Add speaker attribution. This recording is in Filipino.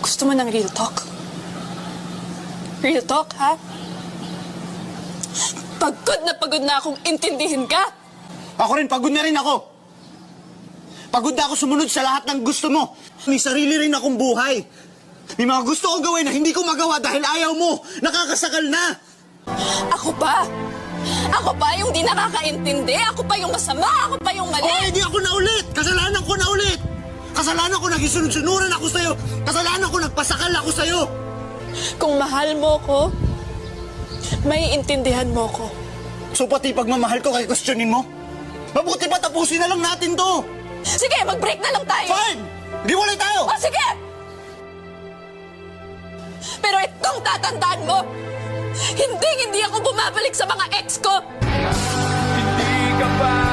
Speaker 1: Gusto mo ng real talk? Real talk, ha? Pagod na akong intindihin ka.
Speaker 2: Ako rin, pagod na rin ako. Pagod na ako sumunod sa lahat ng gusto mo. May sarili rin akong buhay. May mga gusto kong gawin na hindi ko magawa dahil ayaw mo. Nakakasakal na.
Speaker 1: Ako pa? Ako pa yung di nakakaintindi? Ako pa yung masama? Ako pa yung mali?
Speaker 2: Oh, hindi ako na ulit! Kasalanan ko na ulit! Kasalanan ko naging sunod-sunuran ako sa'yo! Kasalanan ko nagpasakal ako sa'yo!
Speaker 1: Kung mahal mo ko, may intindihan mo ko.
Speaker 2: So pati pagmamahal ko kay questionin mo? Mabuti pa tapusin na lang natin to!
Speaker 1: Sige, mag-break na lang tayo!
Speaker 2: Fine! Hiwalay tayo!
Speaker 1: O, sige! Pero itong tatandaan mo, hindi ako bumabalik sa mga ex ko!
Speaker 3: Hindi ka pa